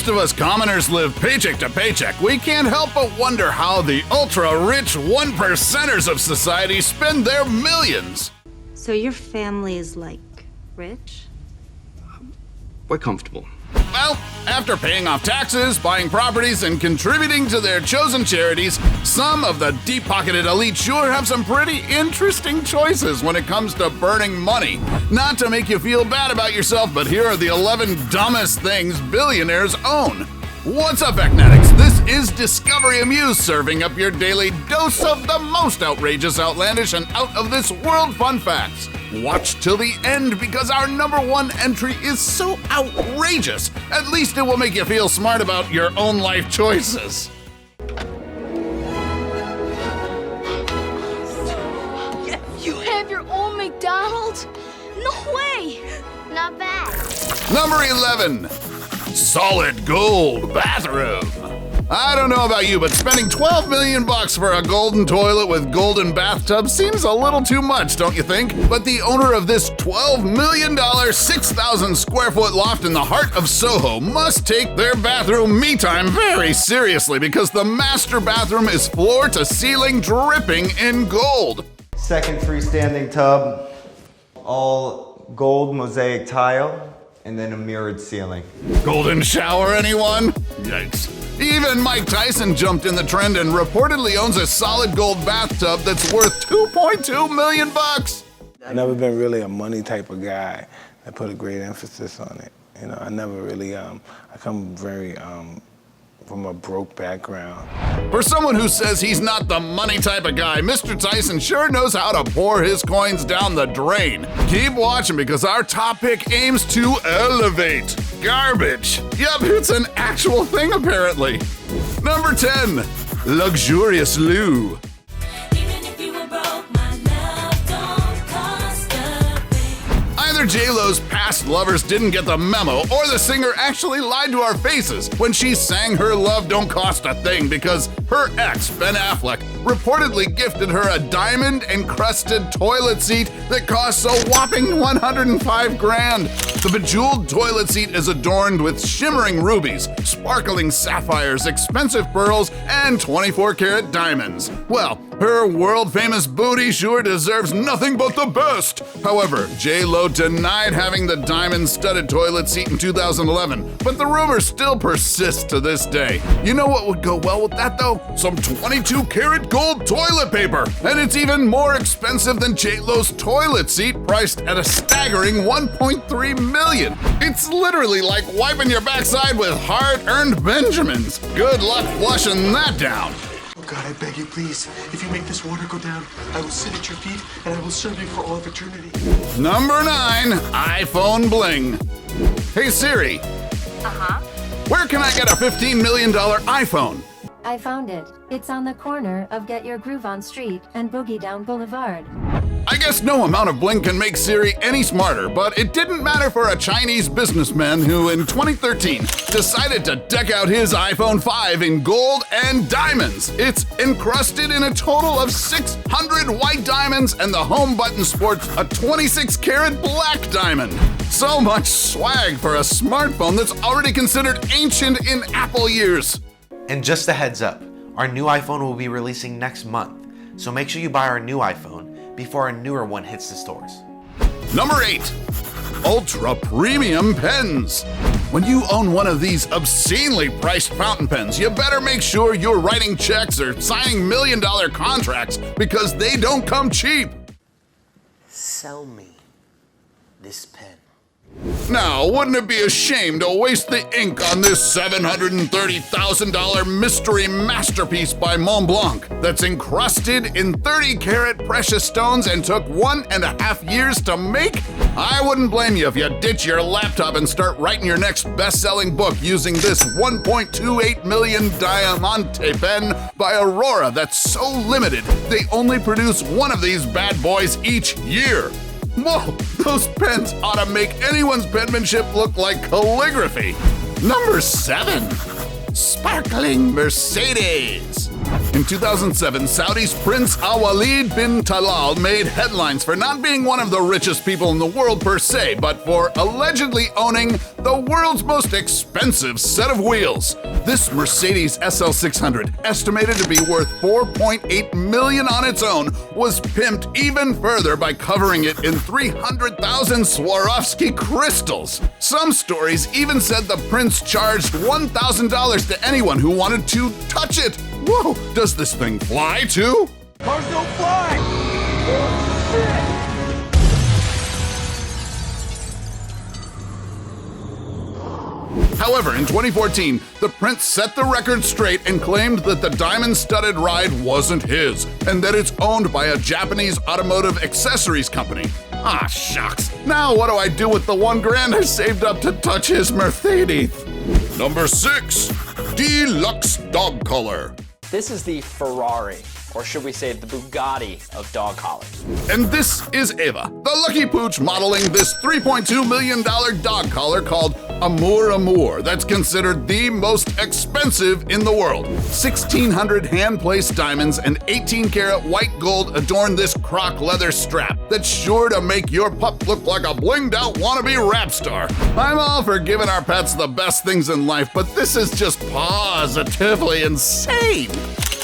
most of us commoners live paycheck to paycheck, we can't help but wonder how the ultra-rich 1%ers of society spend their millions. So your family is, like, rich? We're comfortable. Well, after paying off taxes, buying properties, and contributing to their chosen charities, some of the deep-pocketed elite sure have some pretty interesting choices when it comes to burning money. Not to make you feel bad about yourself, but here are the 11 dumbest things billionaires own. What's up, Eknetics? This is Discovery Amuse, serving up your daily dose of the most outrageous, outlandish, and out-of-this-world fun facts. Watch till the end because our #1 entry is so outrageous. At least it will make you feel smart about your own life choices. You have your own McDonald's? No way! Not bad. Number 11. Solid gold bathroom. I don't know about you, but spending $12 million for a golden toilet with golden bathtub seems a little too much, don't you think? But the owner of this $12 million, 6,000 square foot loft in the heart of Soho must take their bathroom me time very seriously because the master bathroom is floor to ceiling dripping in gold. Second freestanding tub, all gold mosaic tile, and then a mirrored ceiling. Golden shower, anyone? Yikes. Even Mike Tyson jumped in the trend and reportedly owns a solid gold bathtub that's worth $2.2 million. I've never been really a money type of guy. I put a great emphasis on it. You know, I never really, I come very, from a broke background. For someone who says he's not the money type of guy, Mr. Tyson sure knows how to pour his coins down the drain. Keep watching because our top pick aims to elevate garbage. Yup, it's an actual thing apparently. Number 10, luxurious loo. Either J-Lo's past lovers didn't get the memo, or the singer actually lied to our faces when she sang her love don't cost a thing because her ex, Ben Affleck, reportedly gifted her a diamond-encrusted toilet seat that costs a whopping 105 grand. The bejeweled toilet seat is adorned with shimmering rubies, sparkling sapphires, expensive pearls, and 24-karat diamonds. Well, her world-famous booty sure deserves nothing but the best. However, J-Lo denied having the diamond-studded toilet seat in 2011, but the rumor still persists to this day. You know what would go well with that, though? Some 22-karat gold toilet paper! And it's even more expensive than J-Lo's toilet seat, priced at a staggering $1.3 million. It's literally like wiping your backside with hard-earned Benjamins. Good luck flushing that down. Oh God, I beg you, please. If you make this water go down, I will sit at your feet and I will serve you for all of eternity. Number 9, iPhone Bling. Hey Siri. Uh-huh. Where can I get a $15 million iPhone? I found it. It's on the corner of Get Your Groove On Street and Boogie Down Boulevard. I guess no amount of Bling can make Siri any smarter, but it didn't matter for a Chinese businessman who in 2013 decided to deck out his iPhone 5 in gold and diamonds. It's encrusted in a total of 600 white diamonds, and the home button sports a 26-karat black diamond. So much swag for a smartphone that's already considered ancient in Apple years. And just a heads up, our new iPhone will be releasing next month, so make sure you buy our new iPhone before a newer one hits the stores. Number 8, ultra premium pens. When you own one of these obscenely priced fountain pens, you better make sure you're writing checks or signing million-dollar contracts because they don't come cheap. Sell me this pen. Now, wouldn't it be a shame to waste the ink on this $730,000 mystery masterpiece by Montblanc that's encrusted in 30-karat precious stones and took 1.5 years to make? I wouldn't blame you if you ditch your laptop and start writing your next best-selling book using this $1.28 million Diamante pen by Aurora that's so limited they only produce one of these bad boys each year. Whoa, those pens ought to make anyone's penmanship look like calligraphy. Number 7, sparkling Mercedes. In 2007, Saudi's Prince Al-Walid bin Talal made headlines for not being one of the richest people in the world per se, but for allegedly owning the world's most expensive set of wheels. This Mercedes SL600, estimated to be worth $4.8 million on its own, was pimped even further by covering it in 300,000 Swarovski crystals. Some stories even said the prince charged $1,000 to anyone who wanted to touch it. Whoa, does this thing fly too? Cars don't fly! However, in 2014, the prince set the record straight and claimed that the diamond-studded ride wasn't his, and that it's owned by a Japanese automotive accessories company. Ah, shucks. Now what do I do with the $1,000 I saved up to touch his Mercedes? Number 6. Deluxe Dog Collar. This is the Ferrari, or should we say the Bugatti of dog collars. And this is Ava, the lucky pooch modeling this $3.2 million dog collar called Amuse that's considered the most expensive in the world. 1,600 hand-placed diamonds and 18-karat white gold adorn this croc leather strap that's sure to make your pup look like a blinged-out wannabe rap star. I'm all for giving our pets the best things in life, but this is just positively insane.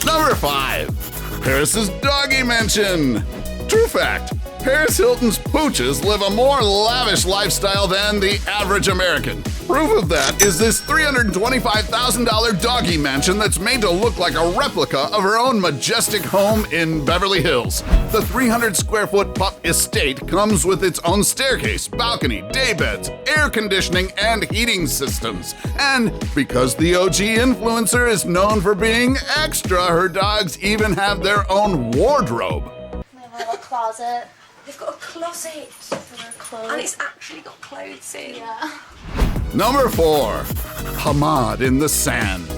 Number 5. Paris's Doggy Mansion. True fact, Paris Hilton's pooches live a more lavish lifestyle than the average American. Proof of that is this $325,000 doggy mansion that's made to look like a replica of her own majestic home in Beverly Hills. The 300-square-foot pup estate comes with its own staircase, balcony, daybeds, air conditioning, and heating systems. And because the OG influencer is known for being extra, her dogs even have their own wardrobe. They have a little closet. They've got a closet. For their clothes. And it's actually got clothes in. Yeah. Number 4. Hamad in the Sand.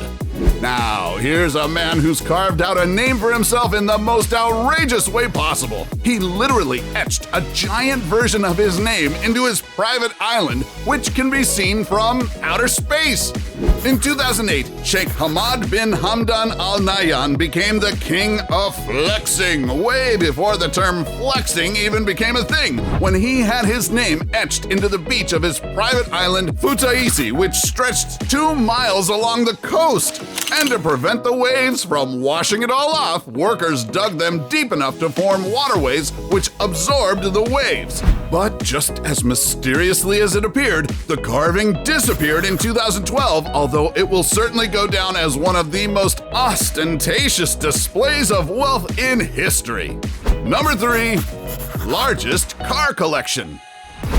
Now, here's a man who's carved out a name for himself in the most outrageous way possible. He literally etched a giant version of his name into his private island, which can be seen from outer space. In 2008, Sheikh Hamad bin Hamdan Al Nahyan became the king of flexing, way before the term flexing even became a thing, when he had his name etched into the beach of his private island Futaisi, which stretched 2 miles along the coast. And to prevent the waves from washing it all off, workers dug them deep enough to form waterways which absorbed the waves. But just as mysteriously as it appeared, the carving disappeared in 2012, although it will certainly go down as one of the most ostentatious displays of wealth in history. Number 3. Largest car collection.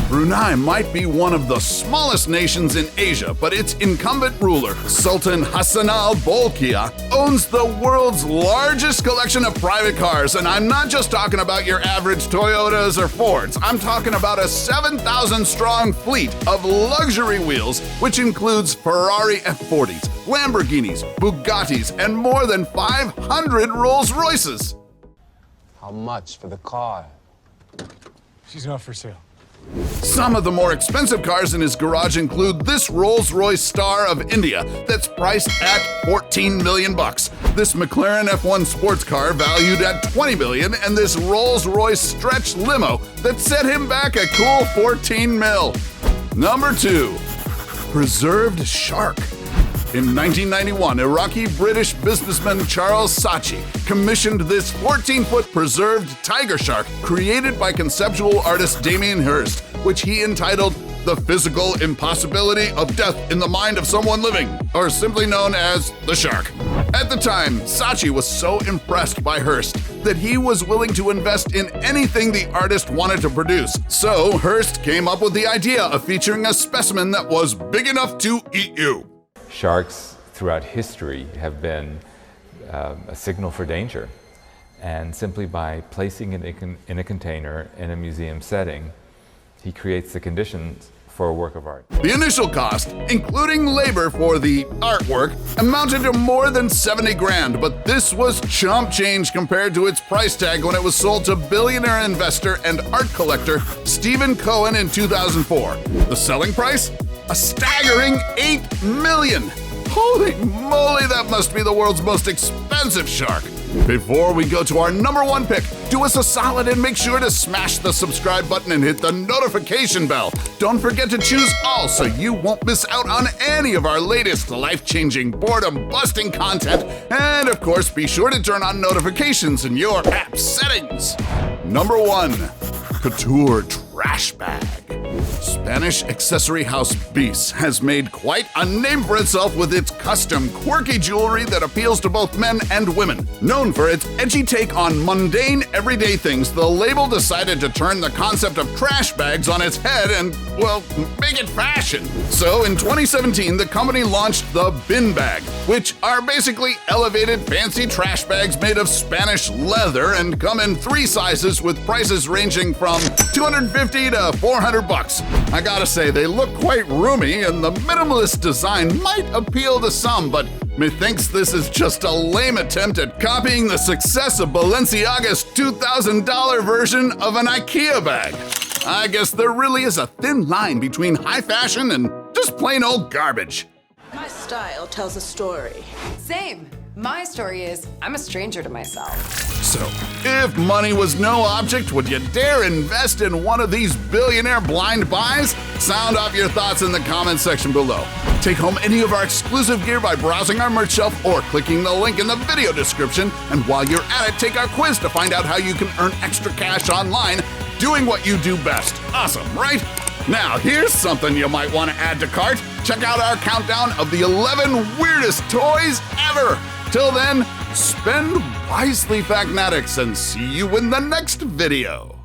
Brunei might be one of the smallest nations in Asia, but its incumbent ruler, Sultan Hassan al-Bolkiah, owns the world's largest collection of private cars, and I'm not just talking about your average Toyotas or Fords. I'm talking about a 7,000-strong fleet of luxury wheels, which includes Ferrari F40s, Lamborghinis, Bugattis, and more than 500 Rolls-Royces. How much for the car? She's not for sale. Some of the more expensive cars in his garage include this Rolls-Royce Star of India that's priced at $14 million. This McLaren F1 sports car valued at $20 million, and this Rolls-Royce Stretch limo that set him back a cool $14 mil. Number 2. Preserved shark. In 1991, Iraqi-British businessman Charles Saatchi commissioned this 14-foot preserved tiger shark created by conceptual artist Damien Hirst, which he entitled The Physical Impossibility of Death in the Mind of Someone Living, or simply known as the Shark. At the time, Saatchi was so impressed by Hirst that he was willing to invest in anything the artist wanted to produce. So Hirst came up with the idea of featuring a specimen that was big enough to eat you. Sharks throughout history have been a signal for danger, and simply by placing it in a container in a museum setting, he creates the conditions for a work of art. The initial cost, including labor for the artwork, amounted to more than 70 grand, but this was chump change compared to its price tag when it was sold to billionaire investor and art collector Stephen Cohen in 2004. The selling price? A staggering $8 million. Holy moly, that must be the world's most expensive shark. Before we go to our number one pick, do us a solid and make sure to smash the subscribe button and hit the notification bell. Don't forget to choose all so you won't miss out on any of our latest life-changing, boredom-busting content. And of course, be sure to turn on notifications in your app settings. Number 1. Couture Trash Bag. Spanish accessory house Bis has made quite a name for itself with its custom, quirky jewelry that appeals to both men and women. Known for its edgy take on mundane, everyday things, the label decided to turn the concept of trash bags on its head and, well, make it fashion. So in 2017, the company launched the Bin Bag, which are basically elevated, fancy trash bags made of Spanish leather and come in 3 sizes with prices ranging from $250 to $400. I gotta say, they look quite roomy, and the minimalist design might appeal to some, but methinks this is just a lame attempt at copying the success of Balenciaga's $2,000 version of an IKEA bag. I guess there really is a thin line between high fashion and just plain old garbage. My style tells a story. Same. My story is, I'm a stranger to myself. So, if money was no object, would you dare invest in one of these billionaire blind buys? Sound off your thoughts in the comment section below. Take home any of our exclusive gear by browsing our merch shelf or clicking the link in the video description. And while you're at it, take our quiz to find out how you can earn extra cash online doing what you do best. Awesome, right? Now, here's something you might want to add to cart. Check out our countdown of the 11 weirdest toys ever. Till then, spend wisely, Facnatics, and see you in the next video.